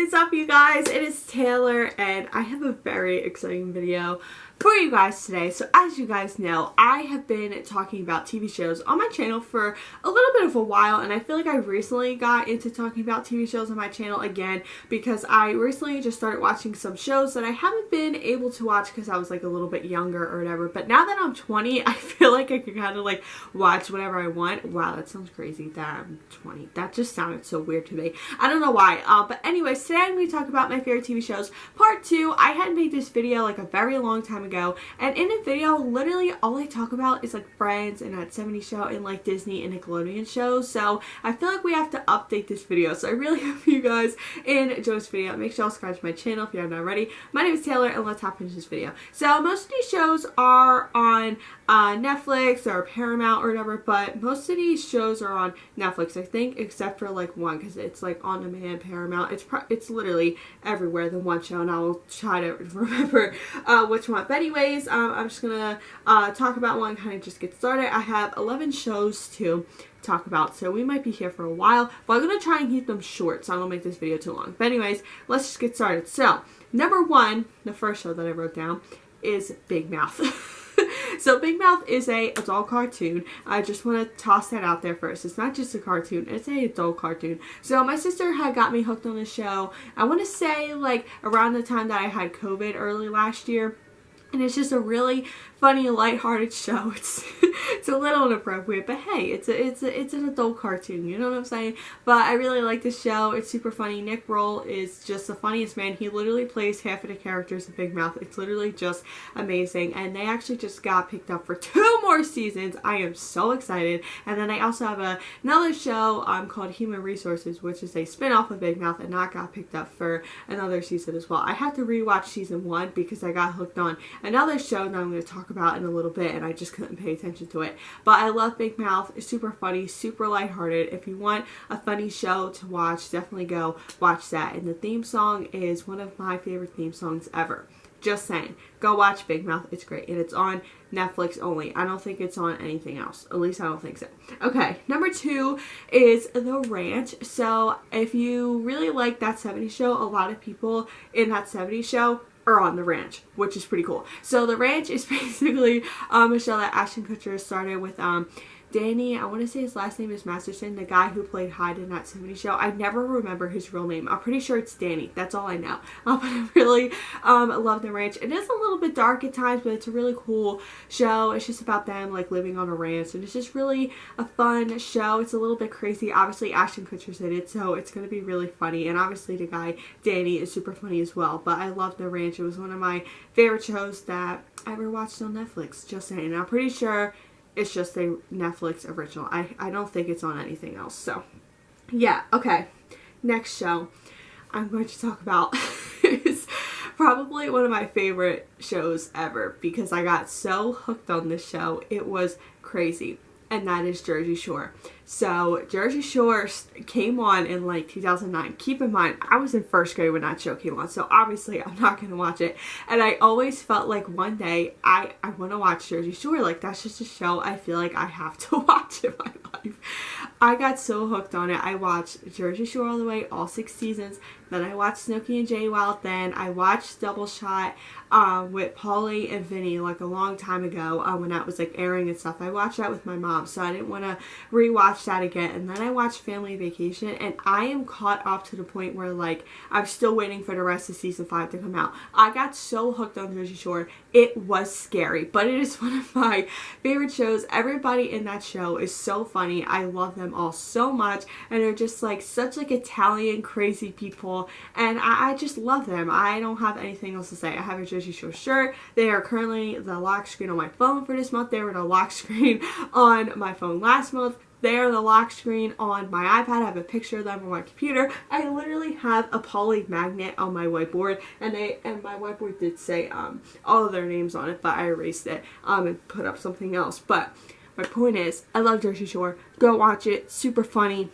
is up, you guys? It is Taylor, and I have a very exciting video for you guys today. So as you guys know, I have been talking about TV shows on my channel for a little bit of a while, and I feel like I recently got into talking about TV shows on my channel again because I recently just started watching some shows that I haven't been able to watch because I was like a little bit younger or whatever. But now that I'm 20, I feel like I can kind of like watch whatever I want. Wow, that sounds crazy that I'm 20. That just sounded so weird to me. I don't know why. But anyways, today I'm going to talk about my favorite TV shows. Part 2, I had made this video like a very long time ago, and in the video literally all I talk about is like Friends and that 70s show and like Disney and Nickelodeon shows. So I feel like we have to update this video, so I really hope you guys enjoy this video. Make sure you subscribe to my channel if you haven't already. My name is Taylor, and let's hop into this video. So most of these shows are on Netflix or Paramount or whatever, but most of these shows are on Netflix, I think, except for like one, because it's like on demand Paramount. It's literally everywhere, the one show, and I'll try to remember which one. But anyways, I'm just gonna talk about one, kind of just get started. I have 11 shows to talk about, so we might be here for a while, but I'm gonna try and keep them short so I don't make this video too long. But anyways, let's just get started. So number 1, the first show that I wrote down, is Big Mouth. So Big Mouth is a adult cartoon. I just want to toss that out there first. It's not just a cartoon, it's an adult cartoon. So my sister had got me hooked on the show, I want to say like around the time that I had COVID early last year. And it's just a really funny, lighthearted show. It's a little inappropriate, but hey, it's an adult cartoon, you know what I'm saying? But I really like this show. It's super funny. Nick Kroll is just the funniest man. He literally plays half of the characters in Big Mouth. It's literally just amazing. And they actually just got picked up for 2 more seasons. I am so excited. And then I also have another show called Human Resources, which is a spin-off of Big Mouth, and that got picked up for another season as well. I have to rewatch season 1 because I got hooked on another show that I'm going to talk about in a little bit, and I just couldn't pay attention to it. But I love Big Mouth. It's super funny, super lighthearted. If you want a funny show to watch, definitely go watch that. And the theme song is one of my favorite theme songs ever. Just saying. Go watch Big Mouth. It's great. And it's on Netflix only. I don't think it's on anything else. At least I don't think so. Okay, number 2 is The Ranch. So if you really like that 70s show, a lot of people in that 70s show are on The Ranch, which is pretty cool. So The Ranch is basically a show that Ashton Kutcher started with Danny, I want to say his last name is Masterson, the guy who played Hyde in that 70s show. I never remember his real name. I'm pretty sure it's Danny. That's all I know. But I really love The Ranch. It is a little bit dark at times, but it's a really cool show. It's just about them like living on a ranch, and it's just really a fun show. It's a little bit crazy. Obviously, Ashton Kutcher's in it, so it's going to be really funny. And obviously, the guy, Danny, is super funny as well. But I love The Ranch. It was one of my favorite shows that I ever watched on Netflix. Just saying. And I'm pretty sure it's just a Netflix original. I don't think it's on anything else. So, yeah. Okay. Next show I'm going to talk about is probably one of my favorite shows ever because I got so hooked on this show. It was crazy. And that is Jersey Shore. So Jersey Shore came on in like 2009. Keep in mind, I was in 1st grade when that show came on, so obviously I'm not going to watch it. And I always felt like one day I want to watch Jersey Shore. Like, that's just a show I feel like I have to watch in my life. I got so hooked on it. I watched Jersey Shore all the way, all 6 seasons. Then I watched Snooki and Jay Wild. Then I watched Double Shot with Paulie and Vinny like a long time ago when that was like airing and stuff. I watched that with my mom, so I didn't want to rewatch that again. And then I watched Family Vacation, and I am caught up to the point where like I'm still waiting for the rest of season 5 to come out. I got so hooked on Jersey Shore. It was scary, but it is one of my favorite shows. Everybody in that show is so funny. I love them all so much, and they're just like such like Italian crazy people, and I just love them. I don't have anything else to say. I have a Jersey Shore shirt. They are currently the lock screen on my phone for this month. They were the lock screen on my phone last month. They are the lock screen on my iPad. I have a picture of them on my computer. I literally have a poly magnet on my whiteboard, and my whiteboard did say all of their names on it, but I erased it and put up something else. But my point is, I love Jersey Shore. Go watch it. Super funny.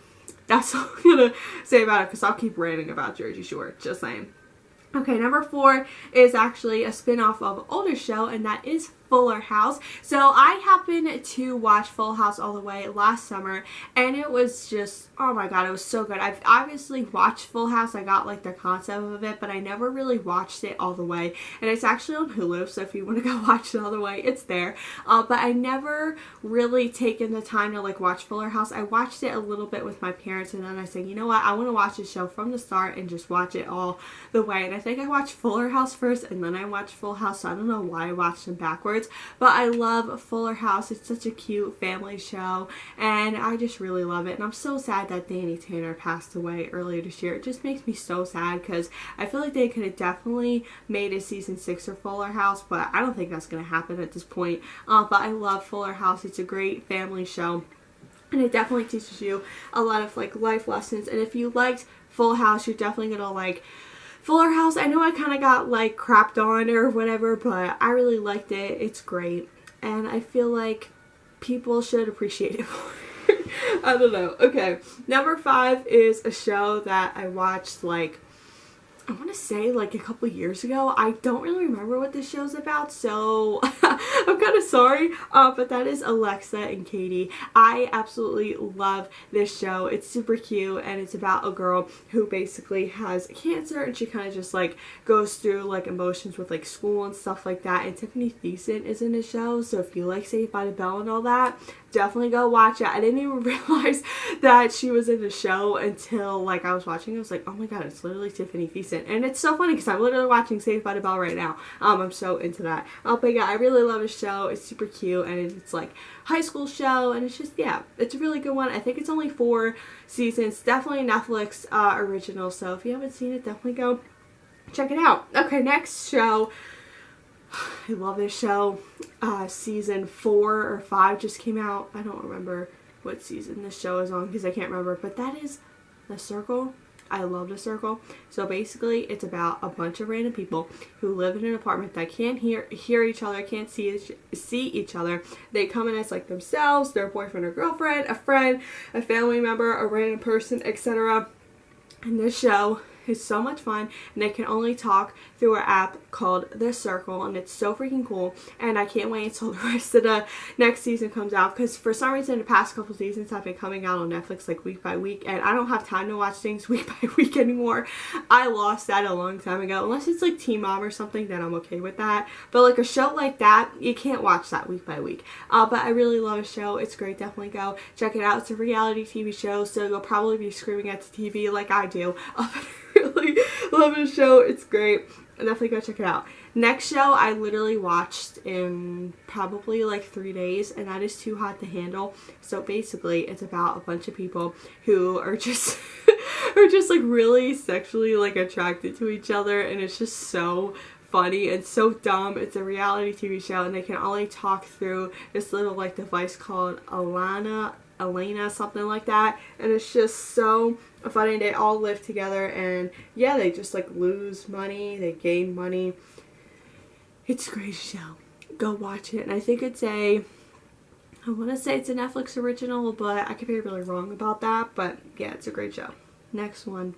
That's all I'm gonna say about it, because I'll keep ranting about Jersey Shore. Just saying. Okay, number 4 is actually a spin-off of an older show, and that is Fuller House. So I happened to watch Full House all the way last summer, and it was just, oh my god, it was so good. I've obviously watched Full House. I got like the concept of it, but I never really watched it all the way. And it's actually on Hulu, so if you want to go watch it all the way, it's there. But I never really taken the time to like watch Fuller House. I watched it a little bit with my parents, and then I said, you know what, I want to watch the show from the start and just watch it all the way. And I think I watched Fuller House first, and then I watched Full House, so I don't know why I watched them backwards, but I love Fuller House. It's such a cute family show, and I just really love it. And I'm so sad that Danny Tanner passed away earlier this year. It just makes me so sad because I feel like they could have definitely made a season 6 of Fuller House, but I don't think that's going to happen at this point. But I love Fuller House. It's a great family show, and it definitely teaches you a lot of like life lessons. And if you liked Full House, you're definitely gonna like Fuller House. I know I kind of got like crapped on or whatever, but I really liked it. It's great, and I feel like people should appreciate it more. I don't know. Okay, number 5 is a show that I watched like, I want to say like a couple years ago. I don't really remember what this show's about, so I'm kind of sorry, but that is Alexa and Katie. I absolutely love this show. It's super cute, and it's about a girl who basically has cancer, and she kind of just like goes through like emotions with like school and stuff like that. And Tiffany Thiessen is in the show, so if you like Saved by the Bell and all that, definitely go watch it. I didn't even realize that she was in the show until like I was watching it. I was like, oh my god, it's literally Tiffany Thiessen. And it's so funny because I'm literally watching Saved by the Bell right now. I'm so into that. But yeah, I really love this show. It's super cute, and it's like high school show, and it's just, yeah, it's a really good one. I think it's only 4 seasons. Definitely Netflix original, so if you haven't seen it, definitely go check it out. Okay, next show. I love this show. Season 4 or 5 just came out. I don't remember what season this show is on because I can't remember, but that is The Circle. I love The Circle. So basically it's about a bunch of random people who live in an apartment that can't hear each other, can't see each other. They come in as like themselves, their boyfriend or girlfriend, a friend, a family member, a random person, etc. And this show is so much fun, and they can only talk through an app called The Circle, and it's so freaking cool. And I can't wait until the rest of the next season comes out, because for some reason the past couple seasons have been coming out on Netflix like week by week, and I don't have time to watch things week by week anymore. I lost that a long time ago. Unless it's like Teen Mom or something, then I'm okay with that, but like a show like that, you can't watch that week by week. But I really love a show. It's great. Definitely go check it out. It's a reality TV show, so you'll probably be screaming at the TV like I do. Really love this show. It's great. Definitely go check it out. Next show I literally watched in probably like 3 days, and that is Too Hot to Handle. So basically it's about a bunch of people who are just like really sexually like attracted to each other, and it's just so funny and so dumb. It's a reality TV show, and they can only talk through this little like device called Elena, something like that, and it's just so funny. They all live together, and yeah, they just like lose money, they gain money. It's a great show. Go watch it. And I think it's I want to say it's a Netflix original, but I could be really wrong about that. But yeah, it's a great show. Next one.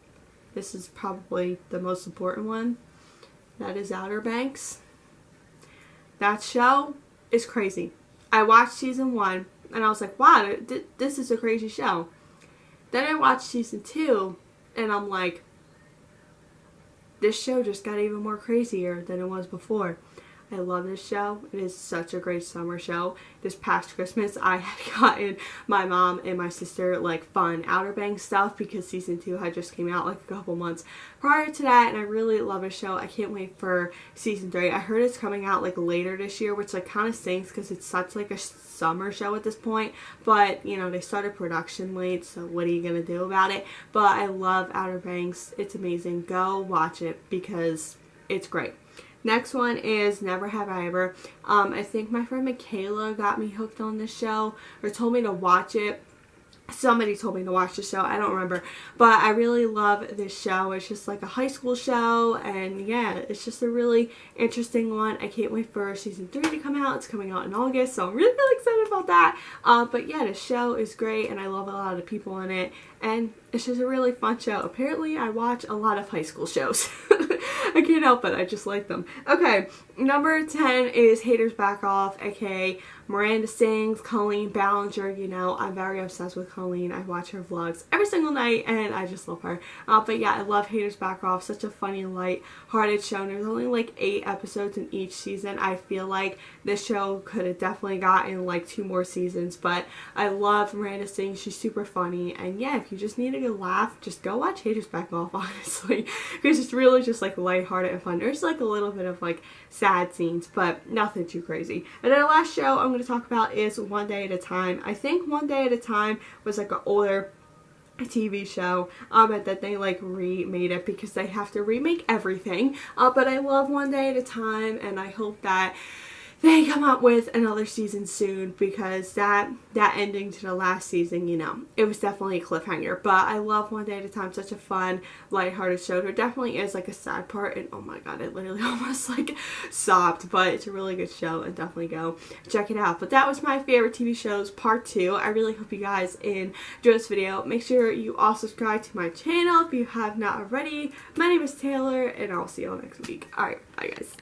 This is probably the most important one. That is Outer Banks. That show is crazy. I watched season 1, and I was like, wow, this is a crazy show. Then I watched season 2, and I'm like, this show just got even more crazier than it was before. I love this show. It is such a great summer show. This past Christmas, I had gotten my mom and my sister like fun Outer Banks stuff because season 2 had just came out like a couple months prior to that, and I really love this show. I can't wait for season 3. I heard it's coming out like later this year, which like kind of stinks because it's such like a summer show at this point, but you know, they started production late, so what are you gonna do about it? But I love Outer Banks. It's amazing. Go watch it because it's great. Next one is Never Have I Ever. I think my friend Michaela got me hooked on this show, or told me to watch it. Somebody told me to watch the show. I don't remember. But I really love this show. It's just like a high school show, and yeah, it's just a really interesting one. I can't wait for season 3 to come out. It's coming out in August, so I'm really, really excited about that. But yeah, the show is great, and I love a lot of people in it, and it's just a really fun show. Apparently, I watch a lot of high school shows. I can't help it. I just like them. Okay, number 10 is Haters Back Off, aka Miranda Sings, Colleen Ballinger. You know, I'm very obsessed with Colleen. I watch her vlogs every single night and I just love her. But yeah, I love Haters Back Off. Such a funny, light-hearted show. There's only like 8 episodes in each season. I feel like this show could have definitely gotten like 2 more seasons, but I love Miranda Sings. She's super funny. And yeah, if you just need a good laugh, just go watch Haters Back Off, honestly, because it's really just like lighthearted and fun. There's like a little bit of like sad scenes, but nothing too crazy. And then the last show I'm going to talk about is One Day at a Time. I think One Day at a Time was like an older TV show that they like remade it because they have to remake everything, but I love One Day at a Time, and I hope that they come up with another season soon, because that ending to the last season, you know, it was definitely a cliffhanger. But I love One Day at a Time. Such a fun, lighthearted show. There definitely is like a sad part, and oh my god, I literally almost like sobbed, but it's a really good show, and definitely go check it out. But that was my favorite TV shows part 2. I really hope you guys enjoyed this video. Make sure you all subscribe to my channel if you have not already. My name is Taylor, and I'll see you all next week. Alright, bye guys.